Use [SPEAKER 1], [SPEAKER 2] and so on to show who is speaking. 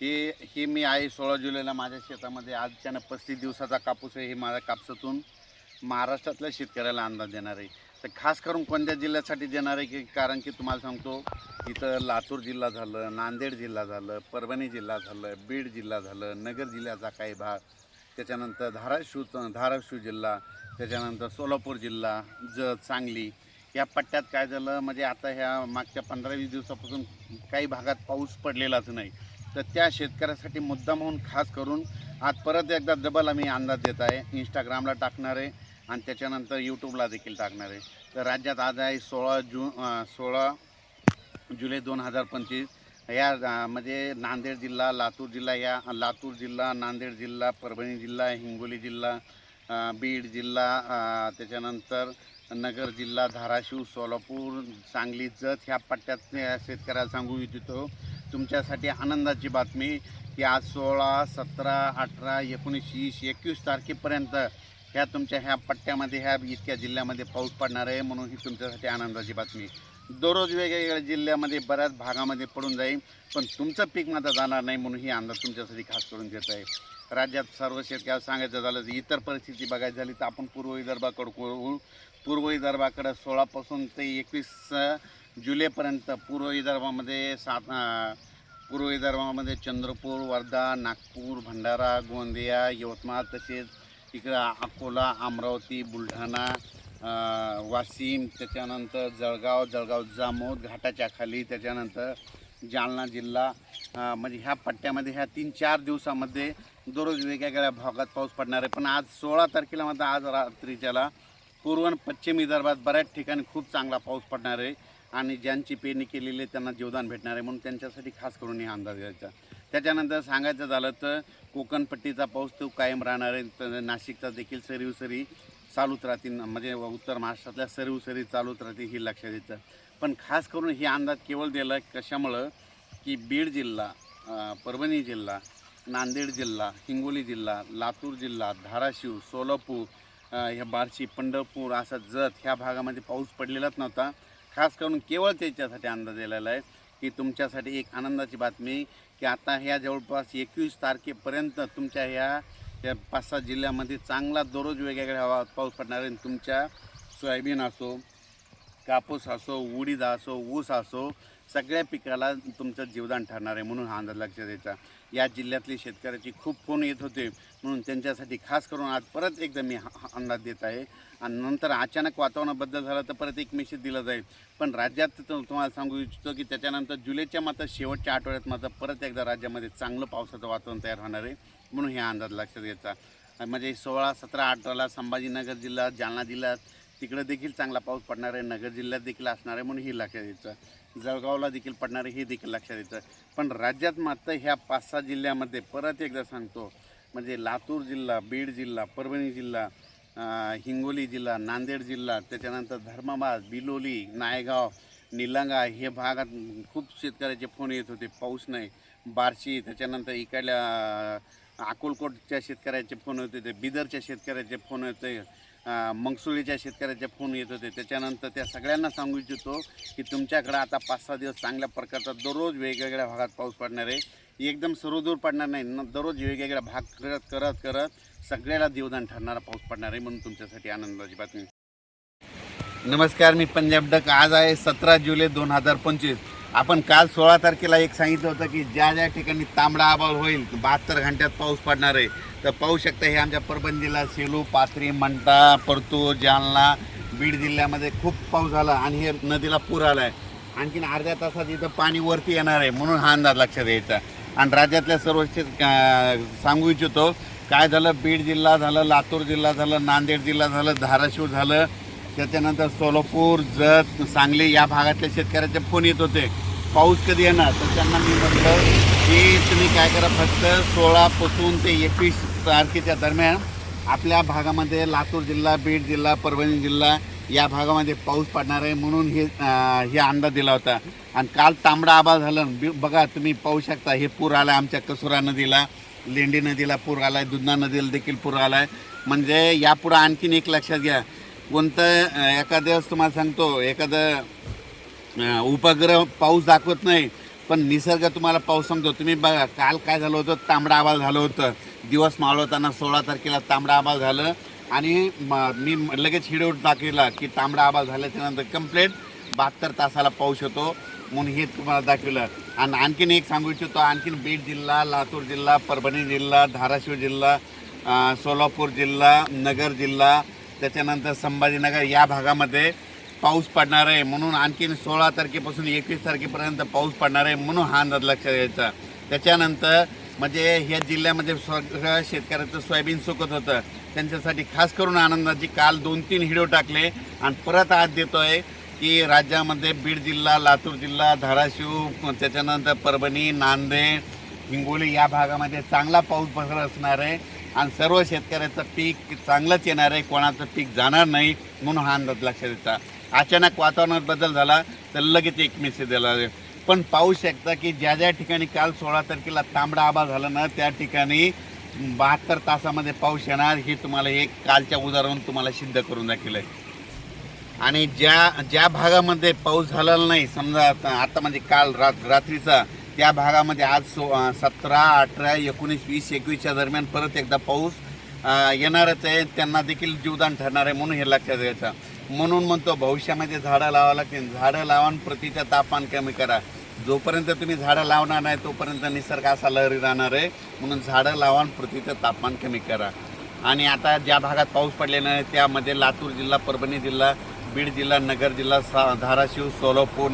[SPEAKER 1] हे मी आहे 16 जुलैला माझ्या शेतामध्ये अचानक 35 दिवसाचा कापूस आहे. हे माझ्या कापसातून महाराष्ट्रातल्या शेतकऱ्याला अंदाज देणार आहे. तर खास करून कोणत्या जिल्ह्यासाठी देणार आहे की कारण की तुम्हाला सांगतो इथं लातूर जिल्हा झालं, नांदेड जिल्हा झालं, परभणी जिल्हा झालं, बीड जिल्हा झालं, नगर जिल्ह्याचा काही भाग, त्याच्यानंतर धाराशिव जिल्हा, त्याच्यानंतर सोलापूर जिल्हा, जत, सांगली या पट्ट्यात काय झालं म्हणजे आता ह्या मागच्या 15-20 दिवसापासून काही भागात पाऊस पडलेलाच नाही. तर त्या शेतकऱ्यासाठी मुद्दाम म्हणून खास करून आज परत एकदा डबल आम्ही अंदाज देत आहे. इंस्टाग्रामला टाकणार आहे आणि त्याच्यानंतर यूट्यूबला देखील टाकणार आहे. तर राज्यात आज आहे 16 जुलै 2025 या म्हणजे नांदेड जिल्हा, लातूर जिल्हा, लातूर जिल्हा, नांदेड जिल्हा, परभणी जिल्हा, हिंगोली जिल्हा, बीड जिल्हा, त्याच्यानंतर नगर जिल्हा, धाराशिव, सोलापूर, सांगली, जत ह्या पट्ट्यात शेतकऱ्याला सांगू इच्छितो तुमच्यासाठी आनंदाची बातमी की आज 16, 17, 18, 19, 20, 21 तारखेपर्यंत ह्या तुमच्या ह्या पट्ट्यामध्ये ह्या इतक्या जिल्ह्यामध्ये पाऊस पडणार आहे. म्हणून ही तुमच्यासाठी आनंदाची बातमी. दररोज वेगवेगळ्या जिल्ह्यामध्ये बऱ्याच भागामध्ये पडून जाईल, पण तुमचं पीक मात्र जाणार नाही. म्हणून ही अंदाज तुमच्यासाठी खास करून देत आहे. राज्यात सर्व शेतकऱ्याला सांगायचं झालं तर इतर परिस्थिती बघायची झाली तर आपण पूर्व विदर्भाकडे करू. पूर्व विदर्भाकडे 16 पासून ते 21 जुलैपर्यंत पूर्व विदर्भामध्ये चंद्रपूर, वर्धा, नागपूर, भंडारा, गोंदिया, यवतमाळ, तसेच इकडं अकोला, अमरावती, बुलढाणा, वाशिम, त्याच्यानंतर जळगाव जामोद घाटाच्या खाली, त्याच्यानंतर जालना जिल्हा, म्हणजे ह्या पट्ट्यामध्ये ह्या 3-4 दिवसामध्ये दररोज वेगवेगळ्या भागात पाऊस पडणार आहे. पण आज 16 तारखेला मात्र आज रात्रीच्याला पूर्व आणि पश्चिम विदर्भात बऱ्याच ठिकाणी खूप चांगला पाऊस पडणार आहे आणि ज्यांची पेरणी केलेली आहे त्यांना जीवदान भेटणार आहे. म्हणून त्यांच्यासाठी खास करून हे अंदाज घ्यायचा. त्याच्यानंतर सांगायचं झालं तर कोकणपट्टीचा पाऊस तो कायम राहणार आहे. तर नाशिकचा देखील सरी चालूच राहतील, म्हणजे उत्तर महाराष्ट्रातल्या सरी चालूच राहतील ही लक्षात द्यायचं. पण खास करून हे अंदाज केवळ दिला कशामुळं की बीड जिल्हा, परभणी जिल्हा, नांदेड जिल्हा, हिंगोली जिल्हा, लातूर जिल्हा, धाराशिव, सोलापूर, ह्या बार्शी, पंढरपूर, असा जत ह्या भागामध्ये पाऊस पडलेलाच नव्हता. खास करून केवळ त्याच्यासाठी अंदाज दिलेला आहे की तुमच्यासाठी एक आनंदाची बातमी की आता ह्या जवळपास 21 तारखेपर्यंत तुमच्या ह्या 5-6 जिल्ह्यामध्ये चांगला दररोज वेगवेगळ्या पाऊस पडणार आहे. तुमच्या सोयाबीन असो, कापूस असो, उडीद असो, ऊस असो, सगळ्या पिकाला तुमचं जीवदान ठरणार आहे. म्हणून हा अंदाज लक्षात द्यायचा. या जिल्ह्यातली शेतकऱ्याची खूप फोन येत होते, म्हणून त्यांच्यासाठी खास करून आज परत एकदा मी अंदाज देत आहे. आणि नंतर अचानक वातावरणाबद्दल झालं तर परत एक मेसेज दिला जाईल. पण राज्यात तुम्हाला सांगू इच्छितो की त्याच्यानंतर जुलैच्या मात्र शेवटच्या आठवड्यात मात्र परत एकदा राज्यामध्ये चांगलं पावसाचं वातावरण तयार होणार आहे. म्हणून हे अंदाज लक्षात घ्यायचा. म्हणजे 16, 17, 18ला संभाजीनगर जिल्हा, जालना जिल्ह्यात तिकडे देखील चांगला पाऊस पडणार आहे. नगर जिल्ह्यात देखील असणार आहे. म्हणून हे लक्षात द्यायचं. जळगावला देखील पडणार आहे हे देखील लक्षात द्यायचं. पण राज्यात मात्र ह्या 5-6 जिल्ह्यामध्ये परत एकदा सांगतो म्हणजे लातूर जिल्हा, बीड जिल्हा, परभणी जिल्हा, हिंगोली जिल्हा, नांदेड जिल्हा, त्याच्यानंतर धर्माबाद, बिलोली, नायगाव, निलंगा हे भागात खूप शेतकऱ्याचे फोन येत होते. पाऊस नाही. बार्शी, त्याच्यानंतर इकडल्या अकोलकोटच्या शेतकऱ्याचे फोन येत होते, बिदरच्या शेतकऱ्याचे फोन येते, मंगसुळीच्या शेतकऱ्याचे फोन येत होते. त्याच्यानंतर त्या सगळ्यांना सांगू इच्छितो की तुमच्याकडं आता 5-6 दिवस चांगल्या प्रकारचा दररोज वेगवेगळ्या भागात पाऊस पडणार आहे. एकदम सर्वदूर पडणार नाही, दररोज वेगवेगळ्या भाग करत सगळ्याला जीवदान ठरणारा पाऊस पडणार आहे. म्हणून तुमच्यासाठी आनंदाची बातमी. नमस्कार, मी पंजाब डक. आज आहे 17 जुलै 2025. आपण काल 16 तारखेला एक सांगितलं होतं की ज्या ठिकाणी तांबडा आभाळ होईल 72 घंट्यात पाऊस पडणार आहे. तर पाहू शकता हे आमच्या परभणी जिल्हा, सेलू, पाथरी, मंठा, परतूर, जालना, बीड जिल्ह्यामध्ये खूप पाऊस झाला आणि हे नदीला पूर आला आहे. आणखीन अर्ध्या तासात इथं पाणी वरती येणार आहे. म्हणून हा अंदाज लक्षात द्यायचा. आणि राज्यातल्या सर्व सांगू इच्छितो काय झालं, बीड जिल्हा झालं, लातूर जिल्हा झालं, नांदेड जिल्हा झालं, धाराशिव झालं, त्याच्यानंतर सोलापूर, जत, सांगली या भागातल्या शेतकऱ्याचे फोन येत होते पाऊस कधी येणार. तर त्यांना मी म्हटलं की तुम्ही काय करा, फक्त 16 पासून ते 21 तारखेच्या दरम्यान आपल्या भागामध्ये लातूर जिल्हा, बीड जिल्हा, परभणी जिल्हा या भागामध्ये पाऊस पडणार आहे. म्हणून हे अंदाज दिला होता. आणि काल तांबडा आभाळ झालं. बघा तुम्ही पाहू शकता हे पूर आला आमच्या कसुरा नदीला, लेंडी नदीला पूर आला आहे, दुधना नदीला देखील पूर आला आहे. म्हणजे यापुढं आणखीन एक लक्षात घ्या, कोणतं एखाद्या वेळेस तुम्हाला सांगतो एखादं उपग्रह पाऊस दाखवत नाही, पण निसर्ग तुम्हाला पाऊस सांगतो. तुम्ही बघा काल काय झालं होतं, तांबडा आभाळ झालं होतं. दिवस मावळताना 16 तारखेला तांबडा आभाळ झालं आणि मी लगेच व्हिडिओ टाकला की तांबडा आभाळ झाल्याच्यानंतर कंप्लीट 72 तासाला पाऊस होतो म्हणून हे तुम्हाला दाखवलं. आणि आणखीन एक सांगू इच्छितो, आणखीन बीड जिल्हा, लातूर जिल्हा, परभणी जिल्हा, धाराशिव जिल्हा, सोलापूर जिल्हा, नगर जिल्हा, त्याच्यानंतर संभाजीनगर या भागामध्ये पाऊस पडणार आहे. म्हणून आणखीन 16 तारखेपासून 21 तारखेपर्यंत पाऊस पडणार आहे म्हणून हा अंदाज लक्षात घ्यायचा. त्याच्यानंतर म्हणजे ह्या जिल्ह्यामध्ये सगळं शेतकऱ्याचं सोयाबीन सुकत होतं, त्यांच्यासाठी खास करून आनंदाची काल 2-3 व्हिडिओ टाकले आणि परत आज देतोय की राज्यामध्ये बीड जिल्हा, लातूर जिल्हा, धाराशिव, त्याच्यानंतर परभणी, नांदेड, हिंगोली या भागामध्ये चांगला पाऊस पसरत असणार आहे आणि सर्व शेतकऱ्याचं पीक चांगलंच येणार आहे, कोणाचं पीक जाणार नाही म्हणून हा अंदाज लक्षात येतात. अचानक वातावरणात बदल झाला तर लगेच एक मेसेज दिला. पण पाहू शकता की ज्या ज्या ठिकाणी काल 16 तारखेला तांबडा आभाळ झाला ना त्या ठिकाणी 72 तासामध्ये पाऊस येणार, हे तुम्हाला एक कालच्या उदाहरण तुम्हाला सिद्ध करून दाखवलं आहे. आणि ज्या भागामध्ये पाऊस झालेला नाही, समजा आता म्हणजे काल रात्रीचा, त्या भागामध्ये आज 17, 18, 19, 20, 21च्या दरम्यान परत एकदा पाऊस येणारच आहे. त्यांना देखील जीवदान ठरणार आहे म्हणून हे लक्षात घ्यायचं. म्हणून म्हणतो भविष्यामध्ये झाडं लावावं लागतील. झाडं लावून पृथ्वीचं तापमान कमी करा. जोपर्यंत तुम्ही झाडं लावणार नाही तोपर्यंत निसर्ग असा लहरी राहणार आहे. म्हणून झाडं लावून पृथ्वीचं तापमान कमी करा. आणि आता ज्या भागात पाऊस पडलेला आहे त्यामध्ये लातूर जिल्हा, परभणी जिल्हा, बीड जिल्हा, नगर जिल्हा, धाराशिव, सोलापूर,